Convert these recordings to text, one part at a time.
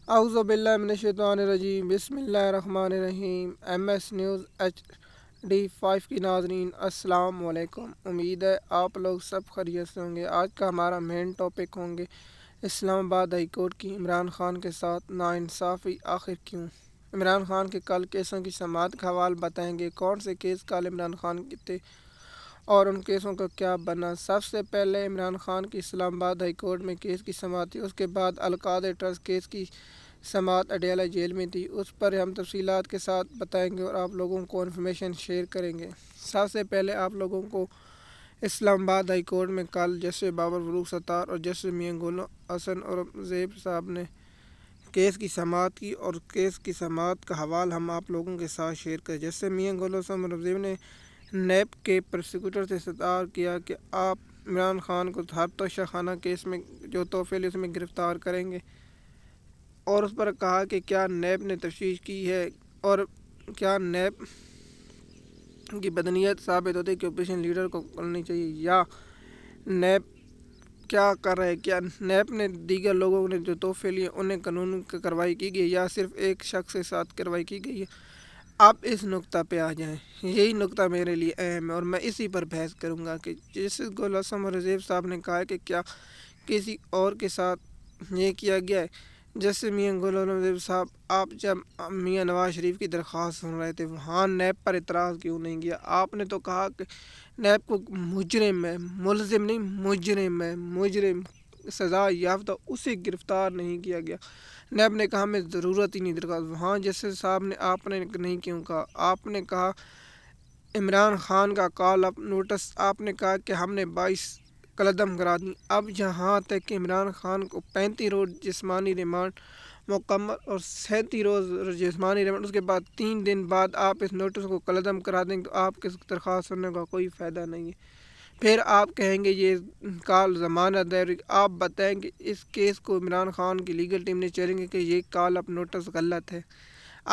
اعوذ باللہ من الشیطان الرجیم بسم اللہ الرحمن الرحیم M S news H D 5 کی ناظرین السلام علیکم۔ امید ہے آپ لوگ سب خیریت سے ہوں گے۔ آج کا ہمارا مین ٹاپک ہوں گے اسلام آباد ہائی کورٹ کی عمران خان کے ساتھ ناانصافی آخر کیوں۔ عمران خان کے کل کیسوں کی سماعت کا حوالہ بتائیں گے، کون سے کیس کل عمران خان کے تھے اور ان کیسوں کا کیا بنا۔ سب سے پہلے عمران خان کی اسلام آباد ہائی کورٹ میں کیس کی سماعت تھی، اس کے بعد القادر ٹرسٹ کیس کی سماعت اڈیالہ جیل میں تھی۔ اس پر ہم تفصیلات کے ساتھ بتائیں گے اور آپ لوگوں کو انفارمیشن شیئر کریں گے۔ سب سے پہلے آپ لوگوں کو اسلام آباد ہائی کورٹ میں کل جسٹس بابر فروخ ستار اور جسٹس میاں غلام حسن اورنگزیب صاحب نے کیس کی سماعت کی اور کیس کی سماعت کا حوالہ ہم آپ لوگوں کے ساتھ شیئر کریں۔ جسٹس میاں غلام حسن اورنگزیب نے نیب کے پروسیکیوٹر سے استدعا کیا کہ آپ عمران خان کو ہر توشہ خانہ کیس میں جو تحفے لیے اس میں گرفتار کریں گے، اور اس پر کہا کہ کیا نیب نے تفتیش کی ہے اور کیا نیب کی بدنیت ثابت ہوتی ہے کہ اپوزیشن لیڈر کو کرنی چاہیے، یا نیب کیا کر رہے، کیا نیب نے دیگر لوگوں نے جو تحفے لیے انہیں قانون کی کارروائی کی گئی یا صرف ایک شخص کے ساتھ کارروائی کی گئی ہے۔ آپ اس نقطہ پہ آ جائیں، یہی نقطہ میرے لیے اہم ہے اور میں اسی پر بحث کروں گا کہ جسٹس غلام حسن اورنگزیب صاحب نے کہا کہ کیا کسی اور کے ساتھ یہ کیا گیا ہے۔ جیسے میاں غلام اورنگزیب صاحب، آپ جب میاں نواز شریف کی درخواست سن رہے تھے وہاں نیب پر اعتراض کیوں نہیں کیا؟ آپ نے تو کہا کہ نیب کو مجرم ہے، ملزم نہیں مجرم سزا یافتہ، اسے گرفتار نہیں کیا گیا۔ نیب نے کہا ہمیں ضرورت ہی نہیں درخواست۔ وہاں جسٹس صاحب نے آپ نے نہیں کیوں کہا؟ آپ نے کہا عمران خان کا کال اپ نوٹس، آپ نے کہا کہ ہم نے 22 قلدم کرا دی۔ اب یہاں تک کہ عمران خان کو 35 روز جسمانی ریمانڈ مکمل اور 37 روز جسمانی ریمانڈ، اس کے بعد 3 دن بعد آپ اس نوٹس کو قلدم کرا دیں گے تو آپ کی درخواست سننے کا کوئی فائدہ نہیں ہے۔ پھر آپ کہیں گے یہ کال ضمانت ہے۔ آپ بتائیں کہ اس کیس کو عمران خان کی لیگل ٹیم نے چیلنج کہ یہ کال اپ نوٹس غلط ہے۔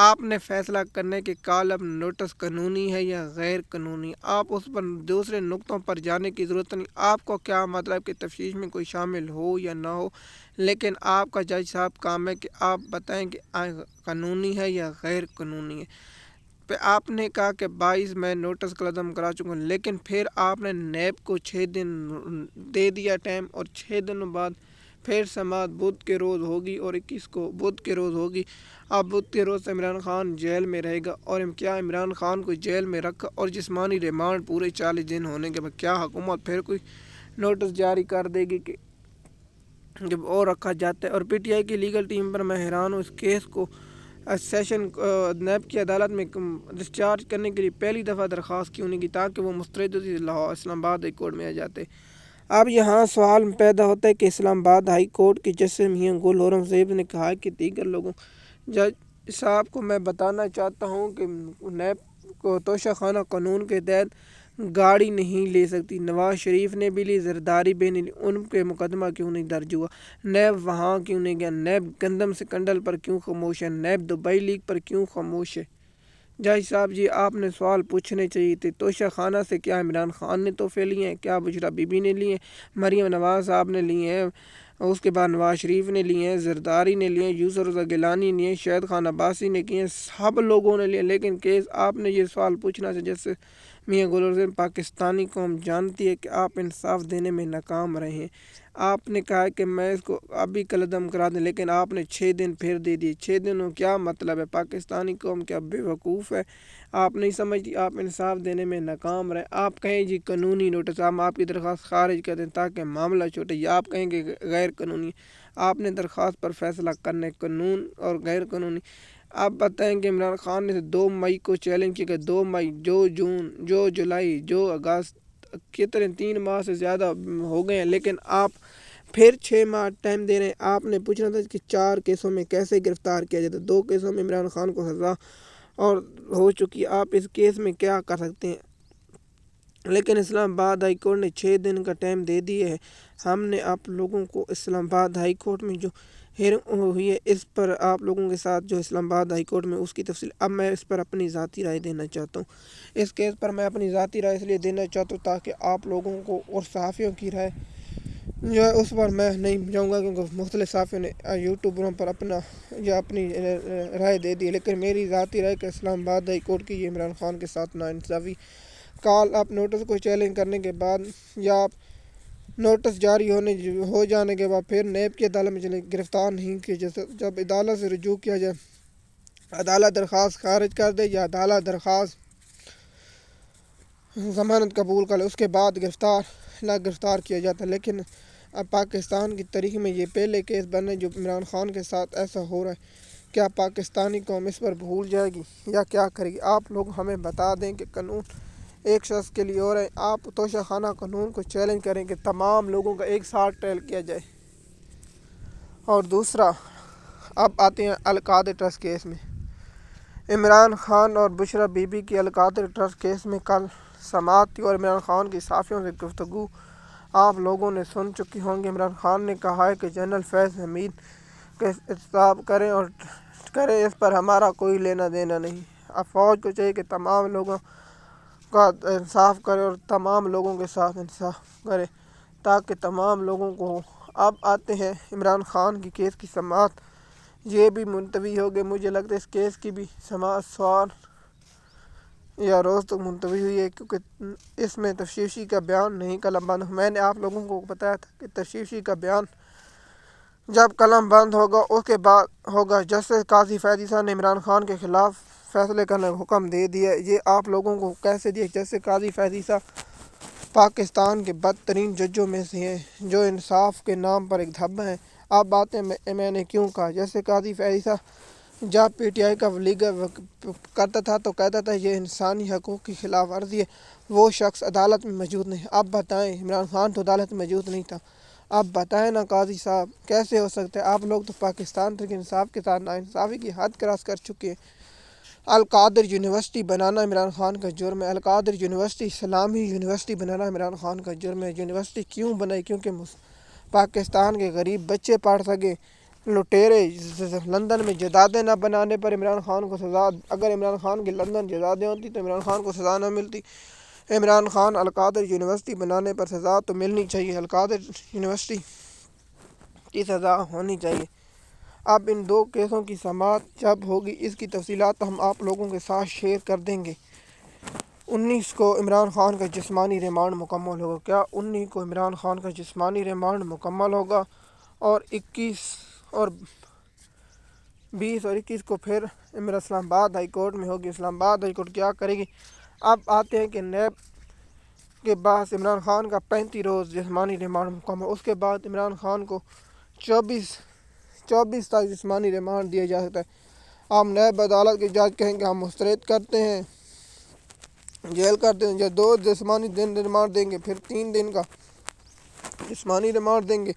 آپ نے فیصلہ کرنا ہے کہ کال اپ نوٹس قانونی ہے یا غیر قانونی۔ آپ اس پر دوسرے نقطوں پر جانے کی ضرورت نہیں۔ آپ کو کیا مطلب کہ تفتیش میں کوئی شامل ہو یا نہ ہو، لیکن آپ کا جج صاحب کام ہے کہ آپ بتائیں کہ قانونی ہے یا غیر قانونی ہے۔ پھر آپ نے کہا کہ 22 میں نوٹس قلم کرا چکا ہوں، لیکن پھر آپ نے نیب کو 6 دن دے دیا ٹائم، اور 6 دنوں بعد پھر سماعت بدھ کے روز ہوگی اور 21 کو بدھ کے روز ہوگی۔ اب بدھ کے روز عمران خان جیل میں رہے گا، اور کیا عمران خان کو جیل میں رکھا اور جسمانی ریمانڈ پورے 40 دن ہونے کے بعد کیا حکومت پھر کوئی نوٹس جاری کر دے گی کہ جب اور رکھا جاتا ہے؟ اور پی ٹی آئی کی لیگل ٹیم پر میں حیران ہوں، اس کیس کو سیشن نیب کی عدالت میں ڈسچارج کرنے کے لیے پہلی دفعہ درخواست کیوں نہیں کی تاکہ وہ مسترد لاہور اسلام آباد ہائی کورٹ میں آ جاتے۔ اب یہاں سوال پیدا ہوتا ہے کہ اسلام آباد ہائی کورٹ کے جسٹس میاں غلام اورنگزیب نے کہا کہ دیگر لوگوں جج صاحب کو میں بتانا چاہتا ہوں کہ نیب کو توشہ خانہ قانون کے تحت گاڑی نہیں لے سکتی۔ نواز شریف نے بھی لی، زرداری بھی نہیں لی، ان کے مقدمہ کیوں نہیں درج ہوا؟ نیب وہاں کیوں نہیں گیا؟ نیب گندم سے کنڈل پر کیوں خاموش ہے؟ نیب دبئی لیگ پر کیوں خاموش ہے؟ جج صاحب جی، آپ نے سوال پوچھنے چاہیے تھے۔ توشہ خانہ سے کیا عمران خان نے تحفے لیے ہیں؟ کیا بشریٰ بی بی نے لیے ہیں؟ مریم نواز صاحب نے لیے ہیں؟ اس کے بعد نواز شریف نے لیے ہیں، زرداری نے لیے ہیں، یوسف رضا گیلانی نے لیے، شاہد خان عباسی نے کیے ہیں، سب لوگوں نے لیے، لیکن کیس آپ نے یہ سوال پوچھنا سے جیسے میاں غلام پاکستانی قوم جانتی ہے کہ آپ انصاف دینے میں ناکام رہے ہیں۔ آپ نے کہا کہ میں اس کو ابھی قلدم کرا دیں، لیکن آپ نے 6 دن پھر دے دیے۔ 6 دنوں کیا مطلب ہے؟ پاکستانی قوم کیا بے وقوف ہے؟ آپ نہیں سمجھتی؟ آپ انصاف دینے میں ناکام رہے۔ آپ کہیں جی قانونی نوٹس، ہم آپ کی درخواست خارج کر دیں تاکہ معاملہ چھوٹے، یا آپ کہیں کہ غیر قانونی۔ آپ نے درخواست پر فیصلہ کرنے قانون اور غیر قانونی۔ آپ بتائیں کہ عمران خان نے 2 مئی کو چیلنج کیا کہ 2 مئی، جو جون، جو جولائی، جو اگست، کتنے 3 ماہ سے زیادہ ہو گئے ہیں، لیکن آپ پھر 6 ماہ ٹائم دے رہے ہیں۔ آپ نے پوچھنا تھا کہ 4 کیسوں میں کیسے گرفتار کیا جاتا ہے، 2 کیسوں میں عمران خان کو سزا اور ہو چکی، آپ اس کیس میں کیا کر سکتے ہیں؟ لیکن اسلام آباد ہائی کورٹ نے 6 دن کا ٹائم دے دیا ہے۔ ہم نے آپ لوگوں کو اسلام آباد ہائی کورٹ میں جو ہیئرنگ ہوئی ہے اس پر آپ لوگوں کے ساتھ جو اسلام آباد ہائی کورٹ میں اس کی تفصیل، اب میں اس پر اپنی ذاتی رائے دینا چاہتا ہوں۔ اس کیس پر میں اپنی ذاتی رائے اس لیے دینا چاہتا ہوں تاکہ آپ لوگوں کو اور صحافیوں کی رائے جو ہے اس پر میں نہیں جاؤں گا، کیونکہ مختلف صحافیوں نے یوٹیوبروں پر اپنی رائے دے دی، لیکن میری ذاتی رائے کہ اسلام آباد ہائی کورٹ کی یہ عمران خان کے ساتھ ناانصافی کال آپ نوٹس کو چیلنج کرنے کے بعد یا آپ نوٹس جاری ہو جانے کے بعد پھر نیب کی عدالت میں گرفتار نہیں کیے، جب عدالت سے رجوع کیا جائے عدالت درخواست خارج کر دے یا عدالت درخواست ضمانت قبول کر لے، اس کے بعد گرفتار کیا جاتا ہے۔ لیکن اب پاکستان کی تاریخ میں یہ پہلے کیس بنے جو عمران خان کے ساتھ ایسا ہو رہا ہے۔ کیا پاکستانی قوم اس پر بھول جائے گی یا کیا کرے گی؟ آپ لوگ ہمیں بتا دیں کہ قانون ایک شخص کے لیے ہو رہا ہے، آپ توشہ خانہ قانون کو چیلنج کریں کہ تمام لوگوں کا ایک ساتھ ٹرائل کیا جائے۔ اور دوسرا، اب آتے ہیں القادری ٹرسٹ کیس میں۔ عمران خان اور بشرا بی بی کی القادری ٹرسٹ کیس میں کل سماعت تھی اور عمران خان کی صحافیوں سے گفتگو آپ لوگوں نے سن چکی ہوں گے۔ عمران خان نے کہا ہے کہ جنرل فیض حمید کا احتساب کریں اس پر ہمارا کوئی لینا دینا نہیں۔ اب فوج کو چاہیے کہ تمام لوگوں کا انصاف کرے اور تمام لوگوں کے ساتھ انصاف کرے تاکہ تمام لوگوں کو ہو۔ اب آتے ہیں عمران خان کی کیس کی سماعت، یہ بھی ملتوی ہو گئی۔ مجھے لگتا ہے اس کیس کی بھی سماعت سوال یا روز تک ملتوی ہوئی ہے، کیونکہ اس میں تفتیشی کا بیان نہیں قلم بند۔ میں نے آپ لوگوں کو بتایا تھا کہ تفتیشی کا بیان جب قلم بند ہوگا اس کے بعد ہوگا۔ جسٹس قاضی فیض عیسیٰ نے عمران خان کے خلاف فیصلے کرنے کا حکم دے دیا۔ یہ آپ لوگوں کو کیسے دیا؟ جسٹس قاضی فیض عیسیٰ پاکستان کے بدترین ججوں میں سے ہیں، جو انصاف کے نام پر ایک دھبا ہیں۔ آپ باتیں میں نے کیوں کہا؟ جسٹس قاضی فیض عیسیٰ جب پی ٹی آئی کا لیگل کرتا تھا تو کہتا تھا یہ انسانی حقوق کی خلاف ورزی ہے، وہ شخص عدالت میں موجود نہیں۔ اب بتائیں، عمران خان تو عدالت میں موجود نہیں تھا، اب بتائیں نا قاضی صاحب کیسے ہو سکتا ہے؟ آپ لوگ تو پاکستان تحریک انصاف کے ساتھ ناانصافی کی حد کراس کر چکے ہیں۔ القادری یونیورسٹی بنانا عمران خان کا جرم ہے، القادری یونیورسٹی اسلامی یونیورسٹی بنانا عمران خان کا جرم ہے۔ یونیورسٹی کیوں بنائی؟ کیونکہ پاکستان کے غریب بچے پڑھ سکے۔ لٹیرے لندن میں جائیدادیں نہ بنانے پر عمران خان کو سزا، اگر عمران خان کی لندن جائیدادیں ہوتی تو عمران خان کو سزا نہ ملتی۔ عمران خان القادری یونیورسٹی بنانے پر سزا تو ملنی چاہیے، القادری یونیورسٹی کی سزا ہونی چاہیے۔ اب ان دو کیسوں کی سماعت جب ہوگی اس کی تفصیلات ہم آپ لوگوں کے ساتھ شیئر کر دیں گے۔ 19 کو عمران خان کا جسمانی ریمانڈ مکمل ہوگا۔ کیا 19 کو عمران خان کا جسمانی ریمانڈ مکمل ہوگا؟ اور 21 اور 20 اور 21 کو پھر اسلام آباد ہائی کورٹ میں ہوگی۔ اسلام آباد ہائی کورٹ کیا کرے گی؟ اب آتے ہیں کہ نیب کے بعد عمران خان کا 35 روز جسمانی ریمانڈ مکمل، اس کے بعد عمران خان کو 24 تک جسمانی ریمانڈ دیا جا سکتا ہے۔ آپ نیب عدالت کے جج کہیں کہ ہم مسترد کرتے ہیں، جیل کرتے ہیں، یا 2 جسمانی ریمانڈ دیں گے، پھر 3 دن کا جسمانی ریمانڈ دیں گے،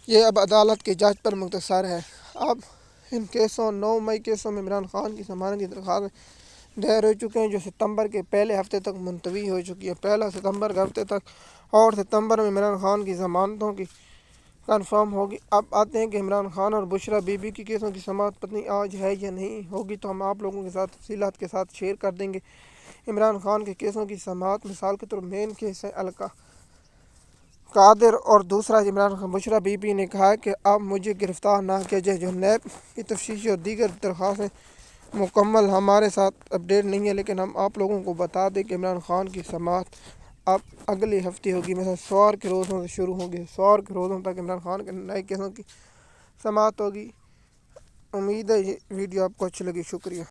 یہ اب عدالت کے جج پر منحصر ہے۔ اب ان کیسوں 9 مئی کیسوں میں عمران خان کی ضمانت کی درخواست دائر ہو چکے ہیں، جو ستمبر کے پہلے ہفتے تک ملتوی ہو چکی ہے، 1 ستمبر کے ہفتے تک، اور ستمبر میں عمران خان کی ضمانتوں کی کنفرم ہوگی۔ اب آتے ہیں کہ عمران خان اور بشرا بی بی کی کیسوں کی سماعت پتہ نہیں آج ہے یا نہیں ہوگی، تو ہم آپ لوگوں کے ساتھ تفصیلات کے ساتھ شیئر کر دیں گے۔ عمران خان کے کیسوں کی سماعت مثال کے طور مین کیس ہے القادر، اور دوسرا عمران خان بشرا بی بی نے کہا ہے کہ اب مجھے گرفتار نہ کیا جائے۔ جو نیب کی تفتیشی اور دیگر درخواستیں مکمل ہمارے ساتھ اپڈیٹ نہیں ہے، لیکن ہم آپ لوگوں کو بتا دیں کہ عمران خان کی سماعت اب اگلے ہفتے ہوگی، مثلا سوار کے روزوں سے شروع ہوگی، سوار کے روزوں تک عمران خان کے نئے کیسوں کی سماعت ہوگی۔ امید ہے یہ ویڈیو آپ کو اچھی لگی، شکریہ۔